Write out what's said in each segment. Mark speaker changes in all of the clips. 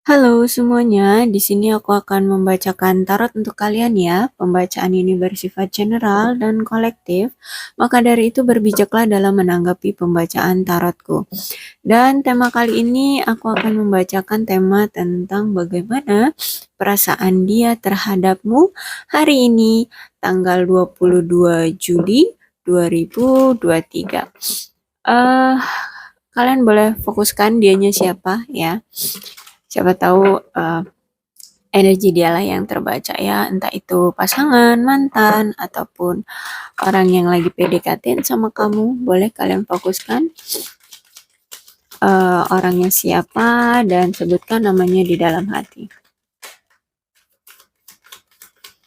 Speaker 1: Halo semuanya, di sini aku akan membacakan tarot untuk kalian ya. Pembacaan ini bersifat general dan kolektif, maka dari itu berbijaklah dalam menanggapi pembacaan tarotku. Dan tema kali ini aku akan membacakan tema tentang bagaimana perasaan dia terhadapmu hari ini, tanggal 22 Juli 2023. Eh, Kalian boleh fokuskan dianya siapa ya. Siapa tahu energi dialah yang terbaca ya, entah itu pasangan, mantan, ataupun orang yang lagi PDKT sama kamu. Boleh kalian fokuskan orangnya siapa dan sebutkan namanya di dalam hati.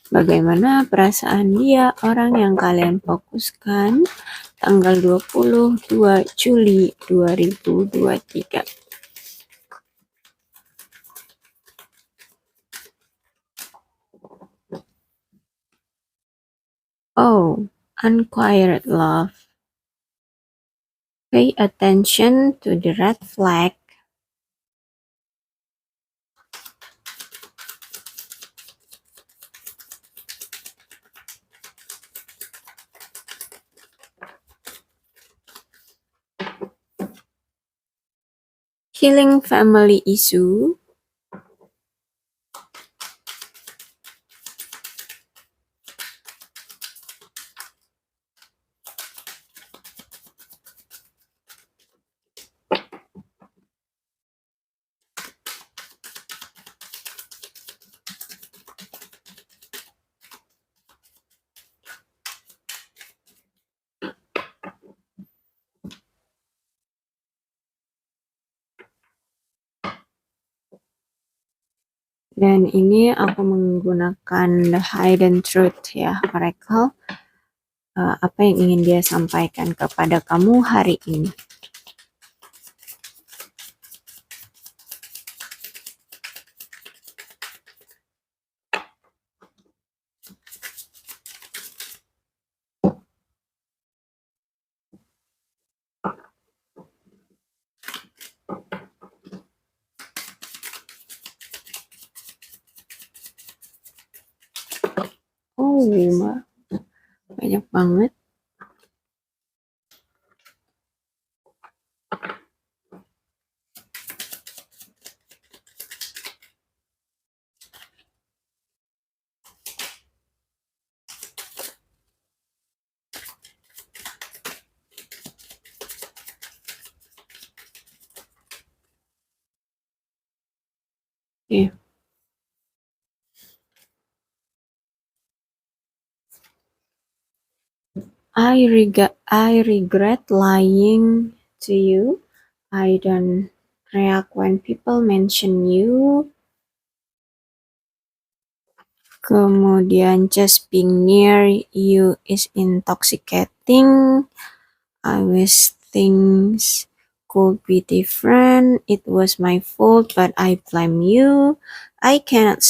Speaker 1: Bagaimana perasaan dia, orang yang kalian fokuskan, tanggal 22 Juli 2023. Oh, unquiet love. Pay attention to the red flag. Healing family issue. Dan ini aku menggunakan The Hidden Truth ya, Oracle. Apa yang ingin dia sampaikan kepada kamu hari ini? Oh, banyak banget. Yeah. I regret lying to you. I don't react when people mention you. Kemudian just being near you is intoxicating. I wish things could be different. It was my fault, but I blame you. I cannot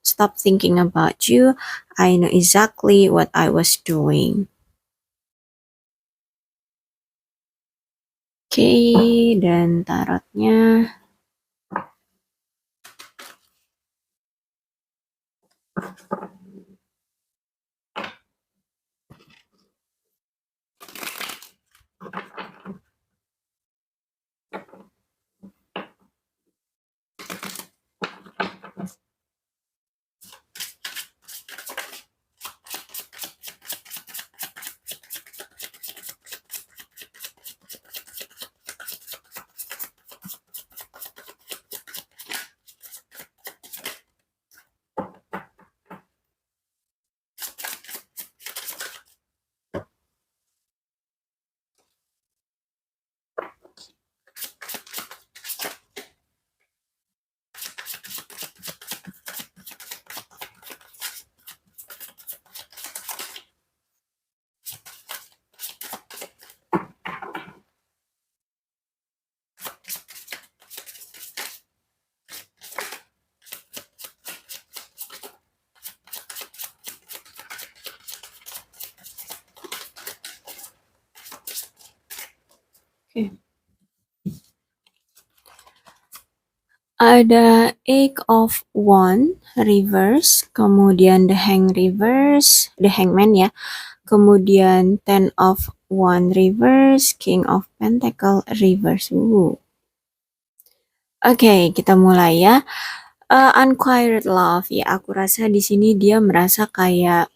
Speaker 1: stop thinking about you. I know exactly what I was doing. Oke, dan tarotnya. ada Eight of Wands reverse, kemudian the Hang reverse, the Hangman ya, kemudian Ten of Wands reverse, King of Pentacle reverse. Oke, kita mulai ya. Unquiet love ya, aku rasa di sini dia merasa kayak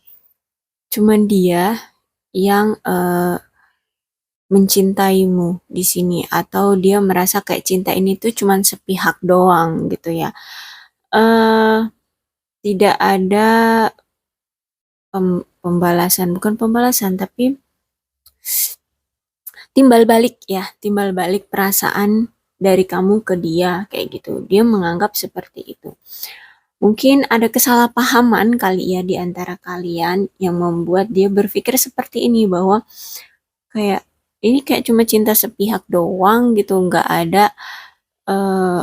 Speaker 1: cuman dia yang mencintaimu di sini, atau dia merasa kayak cinta ini tuh cuman sepihak doang gitu ya. eh Tidak ada pembalasan, bukan pembalasan, tapi timbal balik perasaan dari kamu ke dia kayak gitu. Dia menganggap seperti itu. Mungkin ada kesalahpahaman kali ya di antara kalian yang membuat dia berpikir seperti ini, bahwa kayak ini kayak cuma cinta sepihak doang gitu, nggak ada eh,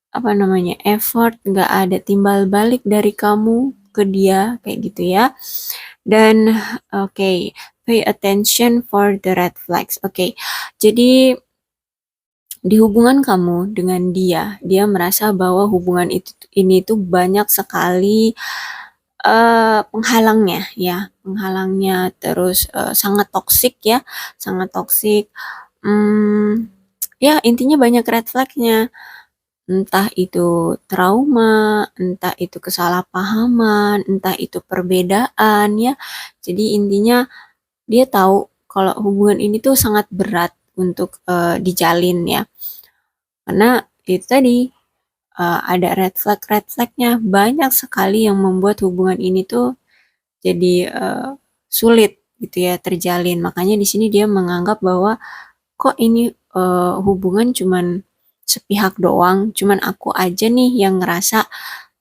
Speaker 1: apa namanya effort, nggak ada timbal balik dari kamu ke dia kayak gitu ya. Dan oke, pay attention for the red flags. Oke, jadi di hubungan kamu dengan dia merasa bahwa hubungan ini tuh banyak sekali penghalangnya ya, penghalangnya, terus sangat toksik ya, sangat toksik. Hmm, ya intinya banyak red flagnya, entah itu trauma, entah itu kesalahpahaman, entah itu perbedaan ya. Jadi intinya dia tahu kalau hubungan ini tuh sangat berat untuk dijalin ya, karena itu tadi ada red flagnya banyak sekali yang membuat hubungan ini tuh jadi sulit gitu ya terjalin. Makanya di sini dia menganggap bahwa kok ini hubungan cuman sepihak doang, cuman aku aja nih yang ngerasa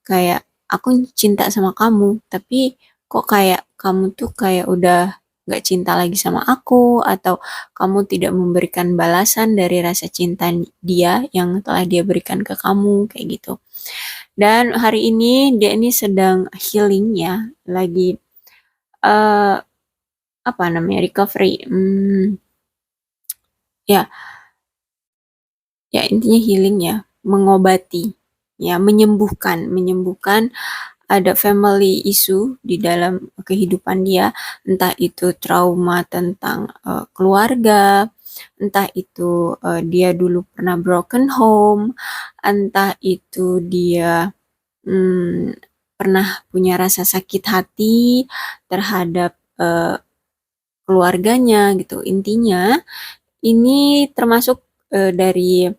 Speaker 1: kayak aku cinta sama kamu, tapi kok kayak kamu tuh kayak udah gak cinta lagi sama aku, atau kamu tidak memberikan balasan dari rasa cinta dia yang telah dia berikan ke kamu kayak gitu. Dan hari ini dia ini sedang healing ya, lagi eh apa namanya recovery. Ya, ya intinya healing ya, mengobati, ya menyembuhkan ada family issue di dalam kehidupan dia, entah itu trauma tentang keluarga, entah itu dia dulu pernah broken home, entah itu dia pernah punya rasa sakit hati terhadap keluarganya gitu. Intinya ini termasuk dari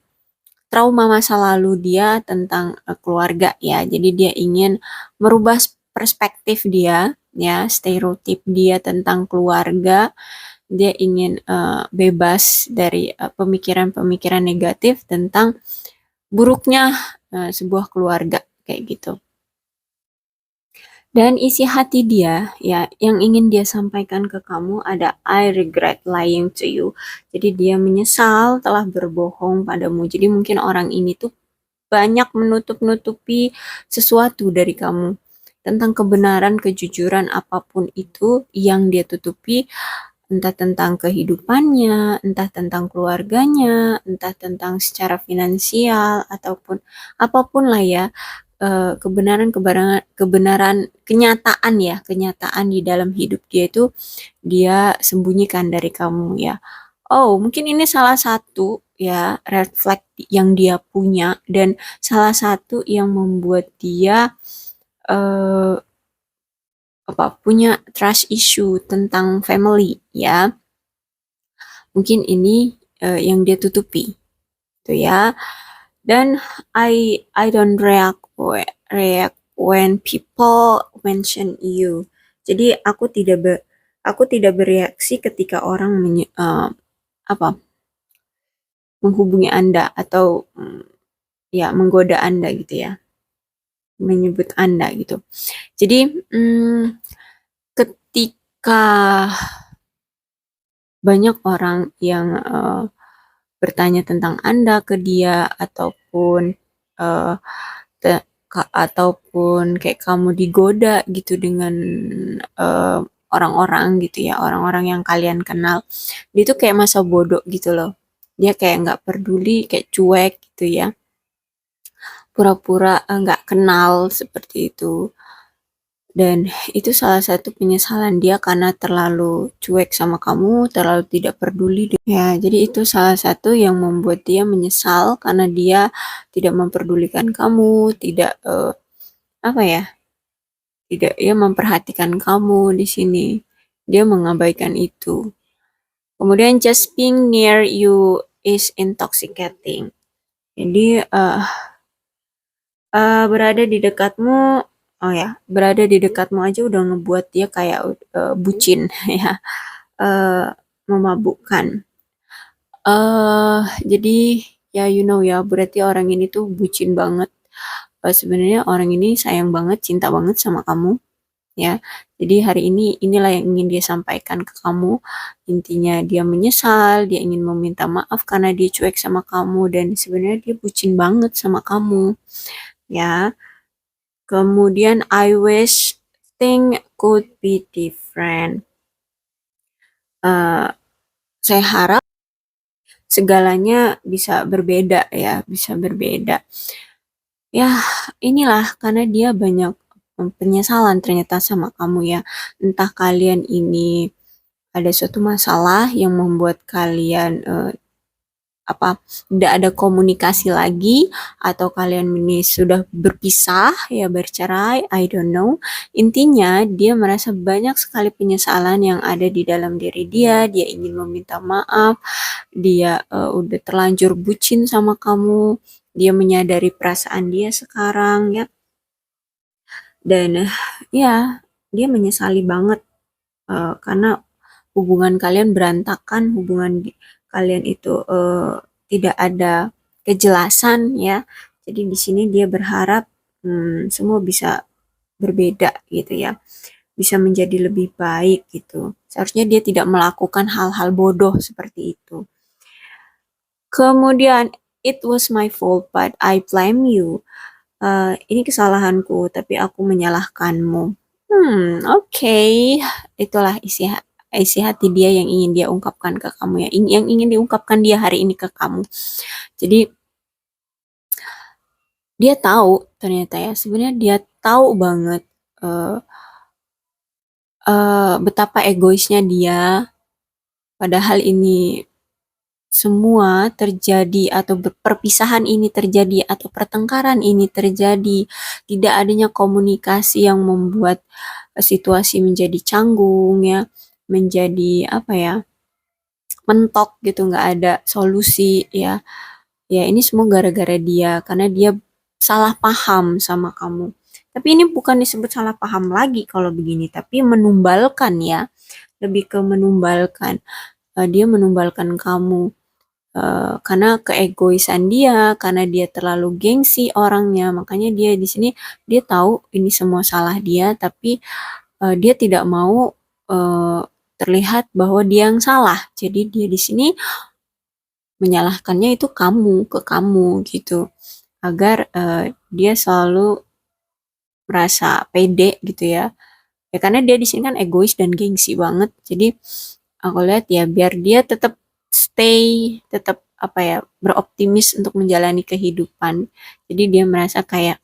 Speaker 1: trauma masa lalu dia tentang keluarga ya. Jadi dia ingin merubah perspektif dia ya, stereotip dia tentang keluarga. Dia ingin bebas dari pemikiran-pemikiran negatif tentang buruknya sebuah keluarga kayak gitu. Dan isi hati dia ya yang ingin dia sampaikan ke kamu ada I regret lying to you. Jadi dia menyesal telah berbohong padamu. Jadi mungkin orang ini tuh banyak menutup-nutupi sesuatu dari kamu, tentang kebenaran, kejujuran apapun itu yang dia tutupi, entah tentang kehidupannya, entah tentang keluarganya, entah tentang secara finansial, ataupun apapun lah ya, kebenaran, kenyataan ya, kenyataan di dalam hidup dia itu dia sembunyikan dari kamu ya. Oh, mungkin ini salah satu ya red flag yang dia punya, dan salah satu yang membuat dia eh, punya trust issue tentang family ya. Mungkin ini yang dia tutupi gitu ya. Dan I don't react when people mention you. Jadi aku tidak bereaksi ketika orang apa menghubungi Anda, atau ya menggoda Anda gitu ya, menyebut Anda gitu. Jadi ketika banyak orang yang bertanya tentang Anda ke dia, ataupun uh, ataupun kayak kamu digoda gitu dengan orang-orang gitu ya, orang-orang yang kalian kenal, dia tuh kayak masa bodoh gitu loh. Dia kayak nggak peduli, kayak cuek gitu ya. pura-pura nggak kenal seperti itu. Dan itu salah satu penyesalan dia karena terlalu cuek sama kamu, terlalu tidak peduli. Ya, jadi itu salah satu yang membuat dia menyesal karena dia tidak memperdulikan kamu, tidak apa ya, tidak ya memperhatikan kamu di sini. Dia mengabaikan itu. Kemudian just being near you is intoxicating. Jadi berada di dekatmu, oh ya, berada di dekatmu aja udah ngebuat dia kayak bucin ya, uh, memabukkan. Jadi ya you know ya, berarti orang ini tuh bucin banget. Sebenarnya orang ini sayang banget, cinta banget sama kamu ya. Jadi hari ini inilah yang ingin dia sampaikan ke kamu. Intinya dia menyesal, dia ingin meminta maaf karena dia cuek sama kamu dan sebenarnya dia bucin banget sama kamu ya. Kemudian I wish thing could be different. Saya harap segalanya bisa berbeda ya, bisa berbeda. Ya, inilah karena dia banyak penyesalan ternyata sama kamu ya. Entah kalian ini ada suatu masalah yang membuat kalian tidak ada komunikasi lagi atau kalian ini sudah berpisah ya bercerai, I don't know. Intinya dia merasa banyak sekali penyesalan yang ada di dalam diri dia ingin meminta maaf, dia udah terlanjur bucin sama kamu, dia menyadari perasaan dia sekarang ya. Dan ya dia menyesali banget karena hubungan kalian berantakan, hubungan kalian itu tidak ada kejelasan ya. Jadi di sini dia berharap semua bisa berbeda gitu ya, bisa menjadi lebih baik gitu. Seharusnya dia tidak melakukan hal-hal bodoh seperti itu. Kemudian it was my fault but I blame you. Ini kesalahanku tapi aku menyalahkanmu. Oke. Itulah isi hati dia yang ingin dia ungkapkan ke kamu ya, yang ingin diungkapkan dia hari ini ke kamu. Jadi dia tahu ternyata ya, sebenarnya dia tahu banget betapa egoisnya dia. Padahal ini semua terjadi atau perpisahan ini terjadi atau pertengkaran ini terjadi, tidak adanya komunikasi yang membuat situasi menjadi canggung ya, menjadi apa ya, mentok gitu, nggak ada solusi ya. Ya ini semua gara-gara dia, karena dia salah paham sama kamu. Tapi ini bukan disebut salah paham lagi kalau begini, tapi menumbalkan ya, lebih ke menumbalkan. Dia menumbalkan kamu karena keegoisan dia, karena dia terlalu gengsi orangnya, makanya dia di sini dia tahu ini semua salah dia, tapi dia tidak mau terlihat bahwa dia yang salah. Jadi dia di sini menyalahkannya itu kamu, ke kamu gitu, agar dia selalu merasa pede gitu ya. Ya karena dia di sini kan egois dan gengsi banget. Jadi aku lihat ya biar dia tetap stay, tetap apa ya, beroptimis untuk menjalani kehidupan. Jadi dia merasa kayak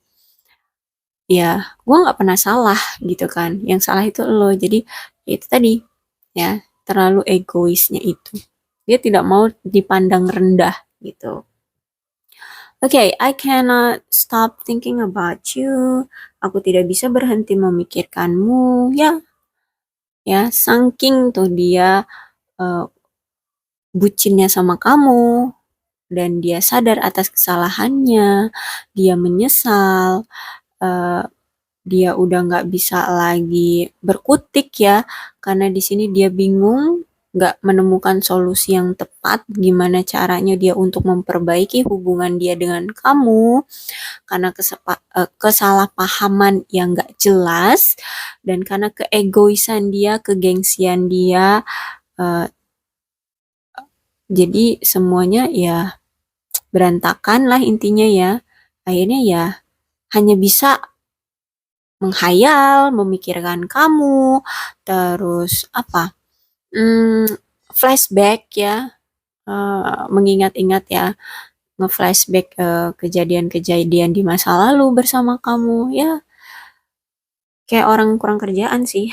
Speaker 1: ya gue nggak pernah salah gitu kan, yang salah itu lo. Jadi ya itu tadi ya, terlalu egoisnya itu, dia tidak mau dipandang rendah gitu. Okay, I cannot stop thinking about you. Aku tidak bisa berhenti memikirkanmu. Ya, ya, saking tuh dia uh, bucinnya sama kamu dan dia sadar atas kesalahannya, dia menyesal, uh, dia udah nggak bisa lagi berkutik ya, karena di sini dia bingung, nggak menemukan solusi yang tepat gimana caranya dia untuk memperbaiki hubungan dia dengan kamu karena kesalahpahaman yang nggak jelas dan karena keegoisan dia, kegengsian dia, jadi semuanya ya berantakan lah intinya ya. Akhirnya ya hanya bisa menghayal, memikirkan kamu, terus apa? Flashback ya, mengingat-ingat ya nge-flashback kejadian-kejadian di masa lalu bersama kamu. Ya, kayak orang kurang kerjaan sih.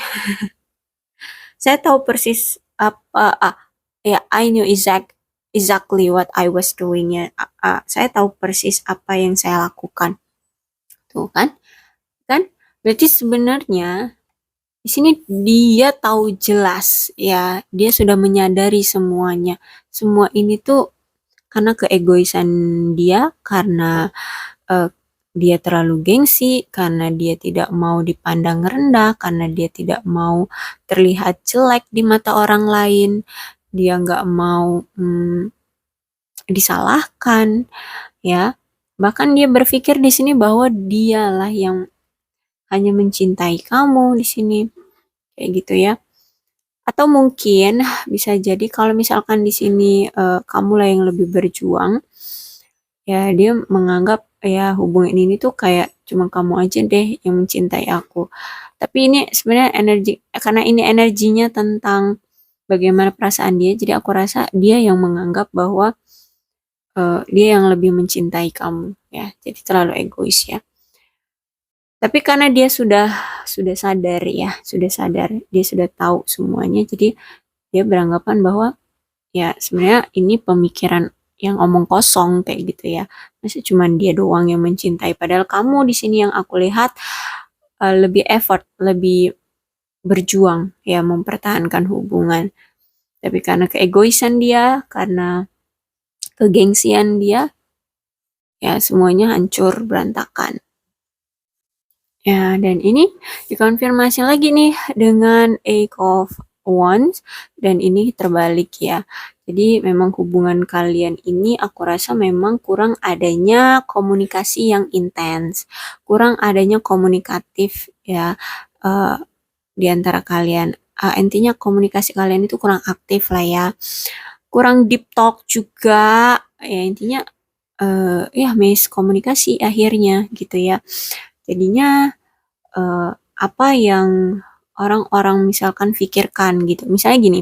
Speaker 1: Saya tahu persis apa, ya, I knew exactly what I was doing ya. Saya tahu persis apa yang saya lakukan. Tuh kan? Kan? Berarti sebenarnya di sini dia tahu jelas ya, dia sudah menyadari semuanya. Semua ini tuh karena keegoisan dia, karena eh, dia terlalu gengsi, karena dia tidak mau dipandang rendah, karena dia tidak mau terlihat jelek di mata orang lain, dia nggak mau disalahkan, ya. Bahkan dia berpikir di sini bahwa dialah yang hanya mencintai kamu di sini, kayak gitu ya. Atau mungkin bisa jadi kalau misalkan di sini kamulah yang lebih berjuang, ya dia menganggap ya hubungan ini tuh kayak cuma kamu aja deh yang mencintai aku. Tapi ini sebenarnya karena ini energinya tentang bagaimana perasaan dia, jadi aku rasa dia yang menganggap bahwa dia yang lebih mencintai kamu ya. Jadi terlalu egois ya. Tapi karena dia sudah sadar ya, sudah sadar, dia sudah tahu semuanya, jadi dia beranggapan bahwa ya sebenarnya ini pemikiran yang omong kosong kayak gitu ya. Masa cuman dia doang yang mencintai, padahal kamu di sini yang aku lihat lebih effort, lebih berjuang ya mempertahankan hubungan. Tapi karena keegoisan dia, karena kegengsian dia, ya semuanya hancur berantakan. Ya, dan ini dikonfirmasi lagi nih dengan Eight of Wands, dan ini terbalik ya. Jadi memang hubungan kalian ini aku rasa memang kurang adanya komunikasi yang intens, kurang adanya komunikatif ya di antara kalian. Intinya komunikasi kalian itu kurang aktif lah ya, kurang deep talk juga ya, intinya ya miskomunikasi akhirnya gitu ya. Jadinya apa yang orang-orang misalkan pikirkan gitu. Misalnya gini,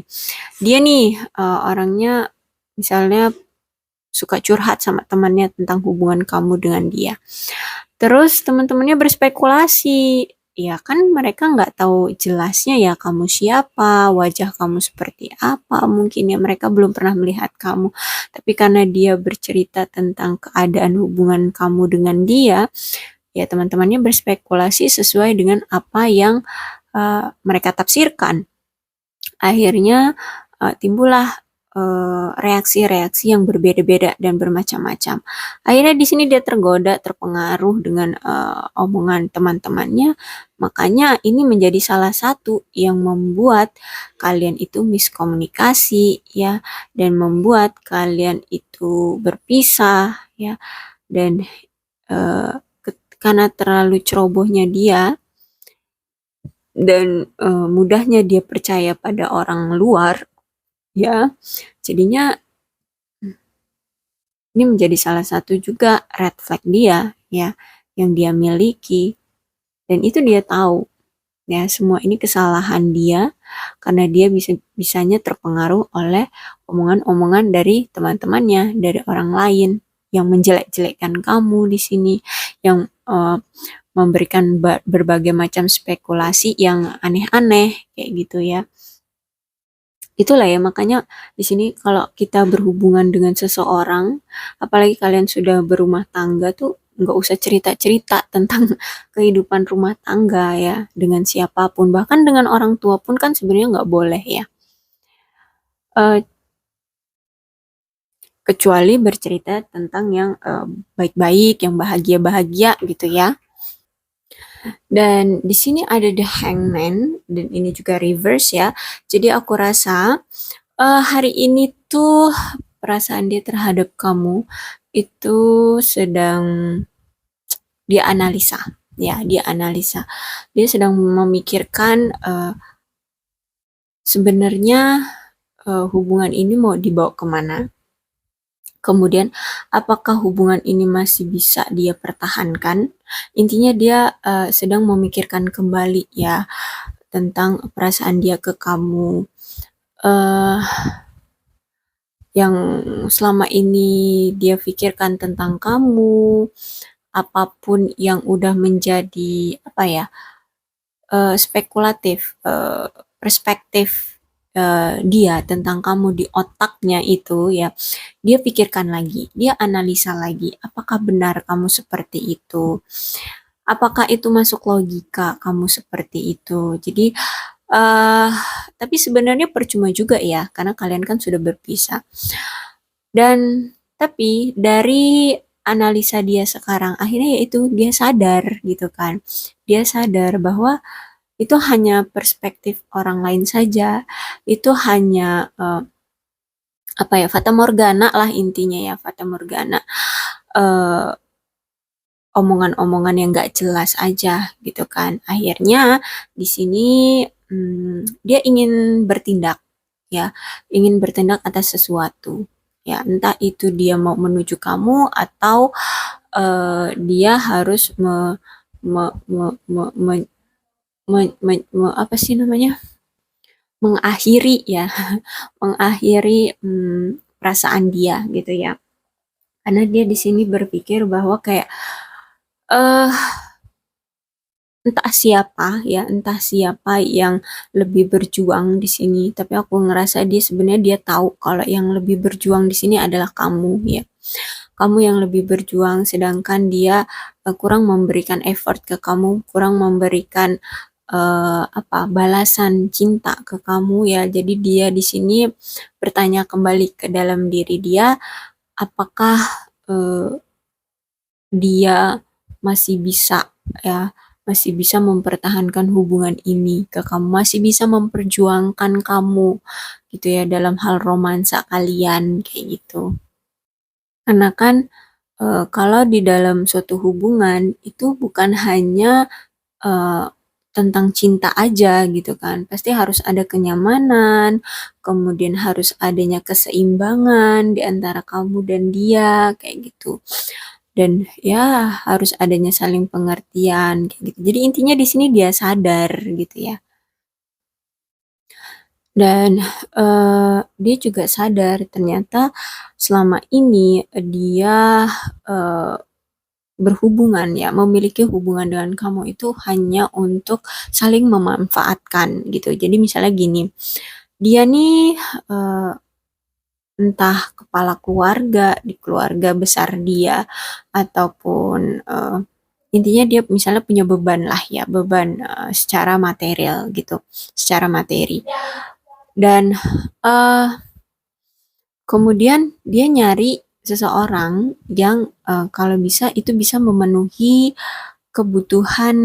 Speaker 1: dia nih orangnya misalnya suka curhat sama temannya tentang hubungan kamu dengan dia. Terus teman-temannya berspekulasi, ya kan mereka nggak tahu jelasnya ya kamu siapa, wajah kamu seperti apa, mungkin ya mereka belum pernah melihat kamu. Tapi karena dia bercerita tentang keadaan hubungan kamu dengan dia, ya teman-temannya berspekulasi sesuai dengan apa yang mereka tafsirkan. Akhirnya timbullah reaksi-reaksi yang berbeda-beda dan bermacam-macam. Akhirnya di sini dia tergoda, terpengaruh dengan omongan teman-temannya. Makanya ini menjadi salah satu yang membuat kalian itu miskomunikasi ya, dan membuat kalian itu berpisah ya. Dan karena terlalu cerobohnya dia dan mudahnya dia percaya pada orang luar ya, jadinya ini menjadi salah satu juga red flag dia ya, yang dia miliki, dan itu dia tahu ya, semua ini kesalahan dia karena dia bisanya terpengaruh oleh omongan-omongan dari teman-temannya, dari orang lain yang menjelek-jelekkan kamu di sini, yang memberikan berbagai macam spekulasi yang aneh-aneh kayak gitu ya. Itulah ya, makanya di sini kalau kita berhubungan dengan seseorang, apalagi kalian sudah berumah tangga tuh nggak usah cerita-cerita tentang kehidupan rumah tangga ya dengan siapapun, bahkan dengan orang tua pun kan sebenarnya nggak boleh ya. Kecuali bercerita tentang yang baik-baik, yang bahagia-bahagia gitu ya. Dan di sini ada the hangman, dan ini juga reverse ya. Jadi aku rasa hari ini tuh perasaan dia terhadap kamu itu sedang dia analisa. Ya, dia analisa. Dia sedang memikirkan sebenarnya hubungan ini mau dibawa kemana. Kemudian, apakah hubungan ini masih bisa dia pertahankan? Intinya dia sedang memikirkan kembali ya tentang perasaan dia ke kamu. yang selama ini dia pikirkan tentang kamu, apapun yang udah menjadi apa ya, spekulatif, perspektif dia tentang kamu di otaknya itu ya, dia pikirkan lagi, dia analisa lagi, apakah benar kamu seperti itu, apakah itu masuk logika kamu seperti itu. Jadi eh tapi sebenarnya percuma juga ya, karena kalian kan sudah berpisah. Dan tapi dari analisa dia sekarang, akhirnya yaitu dia sadar gitu kan. Dia sadar bahwa itu hanya perspektif orang lain saja. Itu hanya apa ya, fata morgana lah intinya ya, fata morgana. eh Omongan-omongan yang gak jelas aja gitu kan. Akhirnya di sini dia ingin bertindak ya, ingin bertindak atas sesuatu. Ya, entah itu dia mau menuju kamu atau dia harus me- me- me- me- apa sih namanya? Mengakhiri ya, mengakhiri perasaan dia gitu ya. Karena dia di sini berpikir bahwa kayak eh entah siapa ya, entah siapa yang lebih berjuang di sini, tapi aku ngerasa dia sebenarnya dia tahu kalau yang lebih berjuang di sini adalah kamu ya. Kamu yang lebih berjuang, sedangkan dia kurang memberikan effort ke kamu, kurang memberikan apa balasan cinta ke kamu ya. Jadi dia di sini bertanya kembali ke dalam diri dia, apakah eh, dia masih bisa ya, masih bisa mempertahankan hubungan ini ke kamu, masih bisa memperjuangkan kamu gitu ya dalam hal romansa kalian kayak gitu. Karena kan kalau di dalam suatu hubungan itu bukan hanya eh, tentang cinta aja gitu kan. Pasti harus ada kenyamanan, kemudian harus adanya keseimbangan di antara kamu dan dia kayak gitu. Dan ya harus adanya saling pengertian kayak gitu. Jadi intinya di sini dia sadar gitu ya. Dan dia juga sadar ternyata selama ini dia eh, berhubungan ya, memiliki hubungan dengan kamu itu hanya untuk saling memanfaatkan gitu. Jadi misalnya gini, dia nih eh, entah kepala keluarga di keluarga besar dia ataupun intinya dia misalnya punya beban lah ya, beban secara material gitu, secara materi. Dan eh kemudian dia nyari seseorang yang kalau bisa itu bisa memenuhi kebutuhan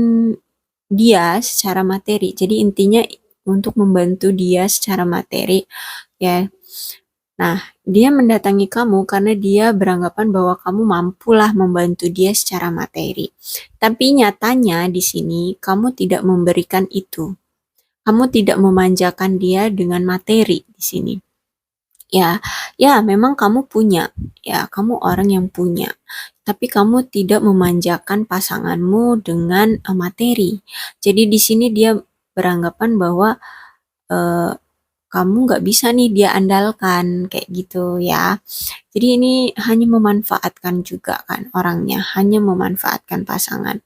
Speaker 1: dia secara materi. Jadi intinya untuk membantu dia secara materi ya. Nah, dia mendatangi kamu karena dia beranggapan bahwa kamu mampulah membantu dia secara materi. Tapi nyatanya di sini kamu tidak memberikan itu. Kamu tidak memanjakan dia dengan materi di sini. Ya, ya memang kamu punya, ya kamu orang yang punya, tapi kamu tidak memanjakan pasanganmu dengan materi. Jadi di sini dia beranggapan bahwa eh, kamu nggak bisa nih dia andalkan kayak gitu ya. Jadi ini hanya memanfaatkan juga kan orangnya, hanya memanfaatkan pasangan.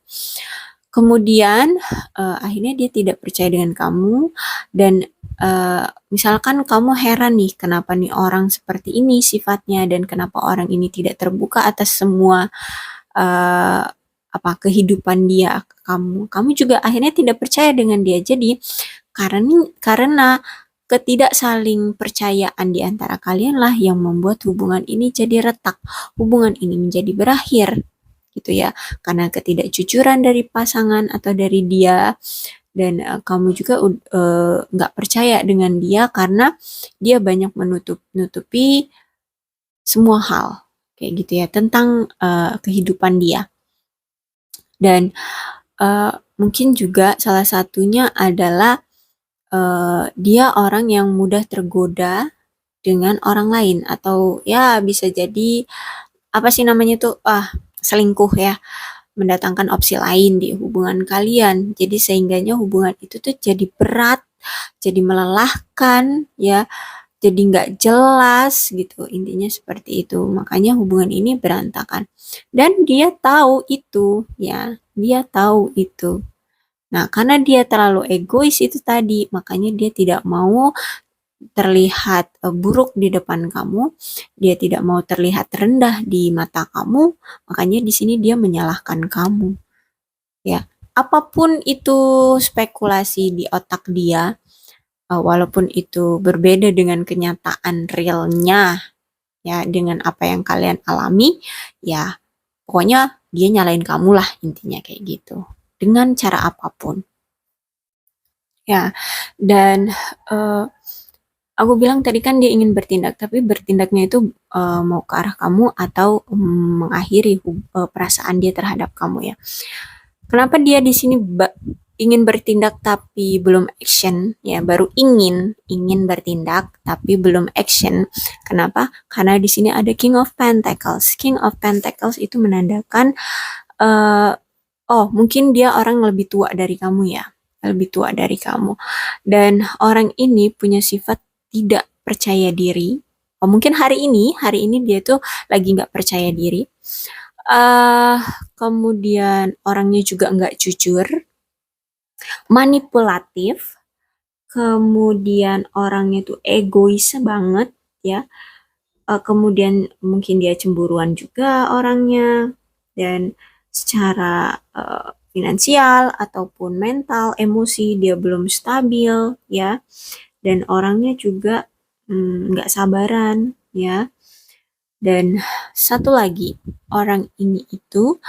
Speaker 1: Kemudian akhirnya dia tidak percaya dengan kamu dan misalkan kamu heran nih kenapa nih orang seperti ini sifatnya dan kenapa orang ini tidak terbuka atas semua eh, apa kehidupan dia ke kamu. Kamu juga akhirnya tidak percaya dengan dia. Jadi karena ketidak saling percayaan di antara kalian lah yang membuat hubungan ini jadi retak, hubungan ini menjadi berakhir gitu ya, karena ketidakjujuran dari pasangan atau dari dia dan kamu juga nggak percaya dengan dia karena dia banyak menutupi semua hal kayak gitu ya tentang kehidupan dia. Dan mungkin juga salah satunya adalah dia orang yang mudah tergoda dengan orang lain atau ya bisa jadi apa sih namanya tuh selingkuh ya, mendatangkan opsi lain di hubungan kalian. Jadi sehingganya hubungan itu tuh jadi berat, jadi melelahkan ya, jadi nggak jelas gitu, intinya seperti itu. Makanya hubungan ini berantakan. Dan dia tahu itu, ya, dia tahu itu. Nah, karena dia terlalu egois itu tadi, makanya dia tidak mau terlihat buruk di depan kamu, dia tidak mau terlihat rendah di mata kamu, makanya di sini dia menyalahkan kamu. Ya, apapun itu spekulasi di otak dia, walaupun itu berbeda dengan kenyataan realnya, ya, dengan apa yang kalian alami, ya, pokoknya dia nyalain kamu lah intinya kayak gitu. Dengan cara apapun. Ya, dan eh, aku bilang tadi kan dia ingin bertindak, tapi bertindaknya itu mau ke arah kamu atau mengakhiri perasaan dia terhadap kamu ya. Kenapa dia di sini ingin bertindak tapi belum action ya, baru ingin bertindak tapi belum action. Kenapa? Karena di sini ada King of Pentacles. King of Pentacles itu menandakan eh oh, mungkin dia orang lebih tua dari kamu ya, lebih tua dari kamu. Dan orang ini punya sifat tidak percaya diri. Oh, mungkin hari ini dia tuh lagi nggak percaya diri. eh Kemudian orangnya juga nggak jujur, manipulatif, kemudian orangnya tuh egois banget ya. Kemudian mungkin dia cemburuan juga orangnya, dan secara finansial ataupun mental, emosi dia belum stabil ya, dan orangnya juga nggak sabaran ya. Dan satu lagi, orang ini itu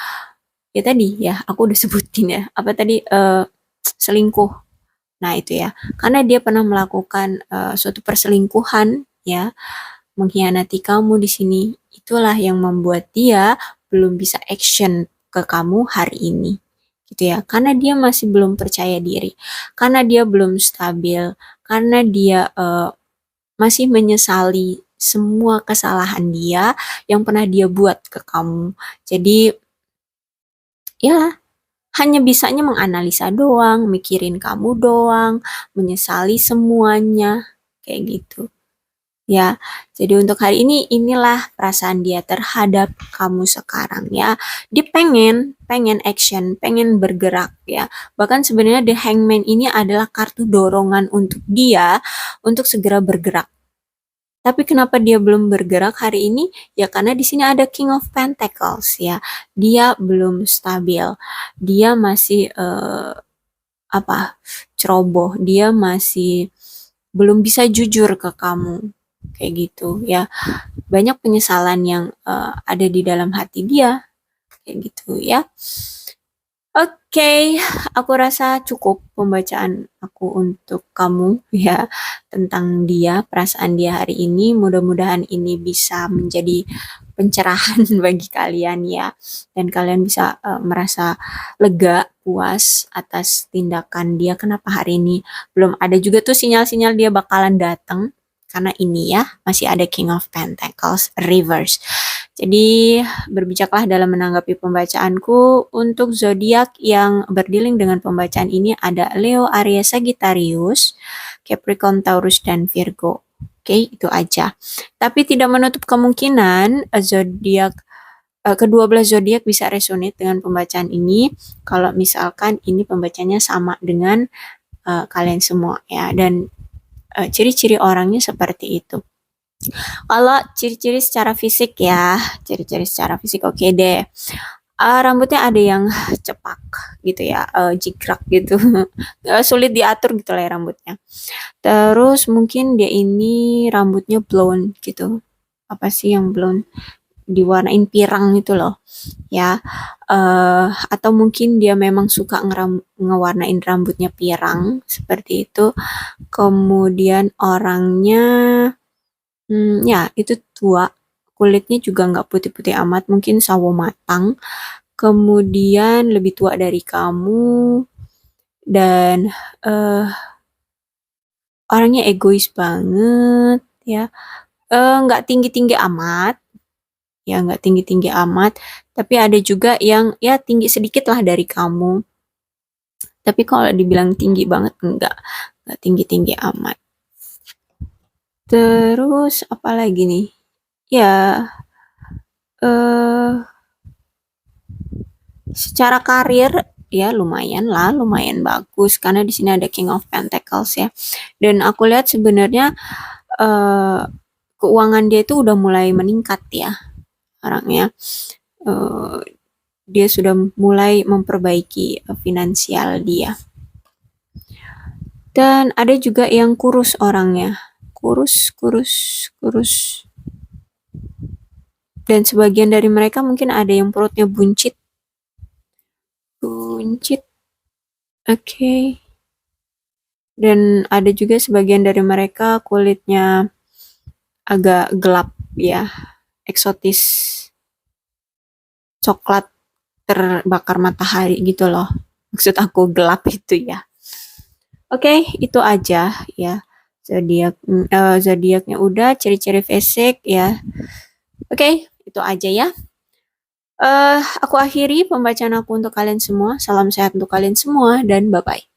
Speaker 1: ya tadi ya aku udah sebutin ya, apa tadi, selingkuh. Nah itu ya, karena dia pernah melakukan suatu perselingkuhan ya, mengkhianati kamu di sini. Itulah yang membuat dia belum bisa action ke kamu hari ini. Gitu ya. Karena dia masih belum percaya diri. Karena dia belum stabil. Karena dia masih menyesali semua kesalahan dia yang pernah dia buat ke kamu. Jadi ya hanya bisanya menganalisa doang, mikirin kamu doang, menyesali semuanya kayak gitu. Ya, jadi untuk hari ini inilah perasaan dia terhadap kamu sekarang ya. Dia pengen action, pengen bergerak ya. Bahkan sebenarnya The Hangman ini adalah kartu dorongan untuk dia untuk segera bergerak. Tapi kenapa dia belum bergerak hari ini? Ya karena di sini ada King of Pentacles ya. Dia belum stabil. Dia masih apa? Ceroboh. Dia masih belum bisa jujur ke kamu kayak gitu ya, banyak penyesalan yang ada di dalam hati dia kayak gitu ya. Oke, aku rasa cukup pembacaan aku untuk kamu ya, tentang dia, perasaan dia hari ini. Mudah-mudahan ini bisa menjadi pencerahan bagi kalian ya, dan kalian bisa merasa lega, puas atas tindakan dia. Kenapa hari ini belum ada juga tuh sinyal-sinyal dia bakalan datang? Karena ini ya, masih ada King of Pentacles reverse. Jadi berbijaklah dalam menanggapi pembacaanku. Untuk zodiak yang berdealing dengan pembacaan ini ada Leo, Aries, Sagittarius, Capricorn, Taurus, dan Virgo. Oke, itu aja. Tapi tidak menutup kemungkinan zodiak kedua belas zodiak bisa resonate dengan pembacaan ini kalau misalkan ini pembacanya sama dengan kalian semua ya, dan ciri-ciri orangnya seperti itu. Kalau ciri-ciri secara fisik ya, ciri-ciri secara fisik oke deh. Rambutnya ada yang cepak gitu ya, jikrak gitu, sulit diatur gitu lah ya rambutnya. Terus mungkin dia ini rambutnya blonde gitu. Apa sih yang blonde? Diwarnain pirang gitu loh, ya. Atau mungkin dia memang suka ngewarnain rambutnya pirang seperti itu. Kemudian orangnya ya itu tua, kulitnya juga nggak putih-putih amat, mungkin sawo matang. Kemudian lebih tua dari kamu, dan eh orangnya egois banget ya. Nggak tinggi-tinggi amat, ya nggak tinggi-tinggi amat, tapi ada juga yang ya tinggi sedikit lah dari kamu. Tapi kalau dibilang tinggi banget enggak tinggi-tinggi amat. Terus apa lagi nih? Ya, eh secara karir ya lumayan lah, lumayan bagus karena di sini ada King of Pentacles ya. Dan aku lihat sebenarnya eh keuangan dia itu udah mulai meningkat ya orangnya. Eh, dia sudah mulai memperbaiki finansial dia. Dan ada juga yang kurus orangnya. Kurus, kurus, kurus. Dan sebagian dari mereka mungkin ada yang perutnya buncit. Buncit. Oke. Dan ada juga sebagian dari mereka kulitnya agak gelap ya. Eksotis. Coklat terbakar matahari gitu loh. Maksud aku gelap itu ya. Oke, itu aja ya. Zodiaknya udah, ciri-ciri fisik ya. Oke, itu aja ya. Aku akhiri pembacaan aku untuk kalian semua. Salam sehat untuk kalian semua dan bye-bye.